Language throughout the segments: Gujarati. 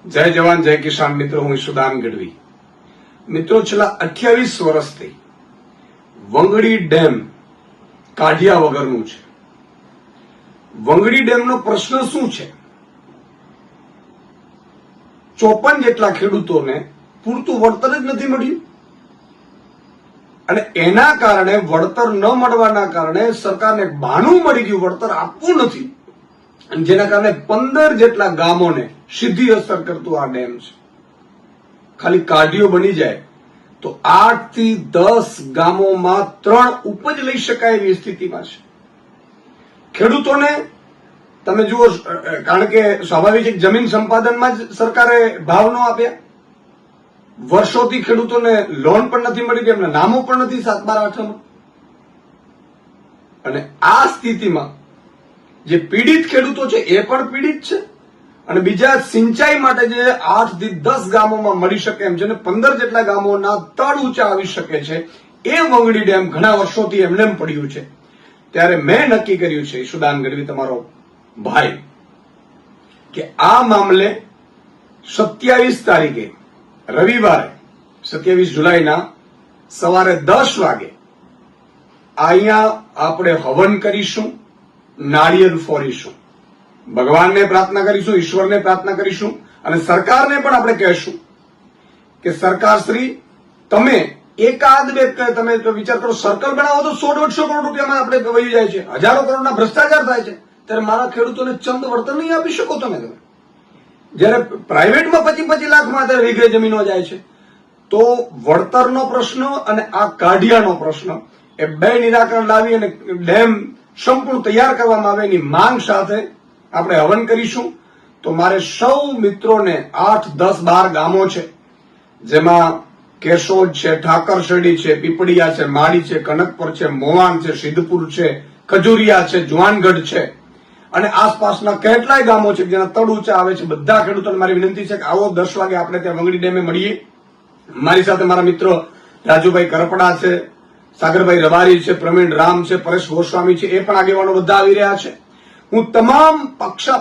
જય જવાન જય કિસાન મિત્રો, હું ઈશુદાન ગઢવી. મિત્રો, છેલ્લા 28 વર્ષથી વંગડી ડેમ કાઢ્યા વગરનું છે. વંગડી ડેમનો પ્રશ્ન શું છે? 54 જેટલા ખેડૂતોને પૂરતું વળતર જ નથી મળ્યું અને એના કારણે વળતર ન મળવાના કારણે સરકારને બહાનું મળી ગયું વળતર આપવું નથી, અને જેના કારણે 15 જેટલા ગામોને સીધી અસર કરતું આ ડેમ છે. ખાલી કાઢીઓ બની જાય તો 8 થી 10 ગામોમાં 3 ઉપજ લઈ શકાય એવી સ્થિતિમાં છે. ખેડૂતોને તમે જુઓ, કારણ કે સ્વાભાવિક જમીન સંપાદનમાં જ સરકારે ભાવ ન આપ્યા, વર્ષોથી ખેડૂતોને લોન પણ નથી મળી, એમના નામો પણ નથી 7, 12, 8માં. અને આ સ્થિતિમાં જે પીડિત ખેડૂતો છે એ પણ પીડિત છે, અને બીજા સિંચાઈ માટે જે 8 થી 10 ગામોમાં મળી શકે એમ છે, 15 જેટલા ગામોના તળ ઊંચા આવી શકે છે, એ વંગડી ડેમ ઘણા વર્ષોથી એમને પડ્યું છે. ત્યારે મેં નક્કી કર્યું છે, ઈશુદાન ગઢવી તમારો ભાઈ, કે આ મામલે 27 તારીખે રવિવારે 27 જુલાઈના સવારે 10 વાગે અહીંયા આપણે હવન કરીશું, નાળિયેર ફોડીશું, ભગવાનને પ્રાર્થના કરીશું, ઈશ્વરને પ્રાર્થના કરીશું, અને સરકારને પણ આપણે કહેશું કે સરકાર શ્રી, તમે એકાદ બે, તમે તો વિચાર કરો, સર્કલ બનાવો તો 100-150 કરોડ રૂપિયામાં આપણે વહી જાય છે, હજારો કરોડના ભ્રષ્ટાચાર થાય છે, ત્યારે મારા ખેડૂતોને ચંદ વળતર નહીં આપી શકો તમે. જયારે પ્રાઇવેટમાં 25-25 લાખમાં વીઘે જમીનો જાય છે, તો વળતરનો પ્રશ્ન અને આ કાઢિયાનો પ્રશ્ન એ બે નિરાકરણ લાવી અને ડેમ સંપૂર્ણ તૈયાર કરવામાં આવે એની માંગ સાથે આપણે હવન કરીશું. તો મારે સૌ મિત્રોને 8, 10, 12 ગામો છે, જેમાં કેશોદ છે, ઠાકરશેડી છે, પીપળિયા છે, માળી છે, કનકપર છે, મોવાન છે, સિદ્ધપુર છે, ખજુરિયા છે, જુવાનગઢ છે, અને આસપાસના કેટલાય ગામો છે જેના તળ ઊંચા આવે છે, બધા ખેડૂતોને મારી વિનંતી છે કે આવો 10 વાગે આપણે ત્યાં વંગડી ડેમે મળીએ. મારી સાથે મારા મિત્રો રાજુભાઈ કરપડા છે, સાગરભાઈ રબારી છે, પ્રવીણ રામ છે, પરેશ ગોસ્વામી છે, એ પણ આગેવાનો બધા આવી રહ્યા છે. હું તમામ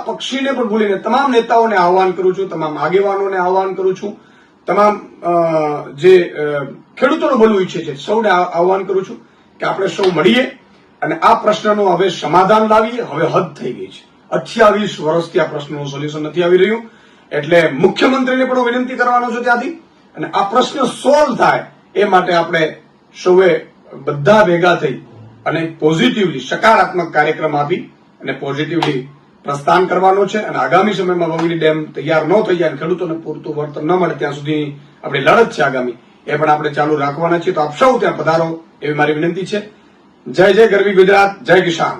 પક્ષીને પણ ભૂલીને તમામ નેતાઓને આહવાન કરું છું, તમામ આગેવાનોને આહવાન કરું છું, તમામ જે ખેડૂતોનું ભલું ઈચ્છે છે સૌને આહવાન કરું છું કે આપણે સૌ મળીએ અને આ પ્રશ્નનું હવે સમાધાન લાવીએ. હવે હદ થઈ ગઈ છે, 28 વર્ષથી આ પ્રશ્નનું સોલ્યુશન નથી આવી રહ્યું, એટલે મુખ્યમંત્રીને પણ વિનંતી કરવાનો છું ત્યાંથી, અને આ પ્રશ્ન સોલ્વ થાય એ માટે આપણે સૌએ બધા ભેગા થઈ અને પોઝિટિવલી સકારાત્મક કાર્યક્રમ આપી અને પોઝિટિવલી પ્રસ્થાન કરવાનો છે. અને આગામી સમયમાં વંગડી ડેમ તૈયાર ન થઈ જાય, ખેડૂતોને પૂરતું વળતર ન મળે ત્યાં સુધી આપણી લડત છે આગામી, એ પણ આપણે ચાલુ રાખવાના છીએ. તો આપ સૌ ત્યાં પધારો એવી મારી વિનંતી છે. જય જય ગરવી ગુજરાત, જય કિસાન.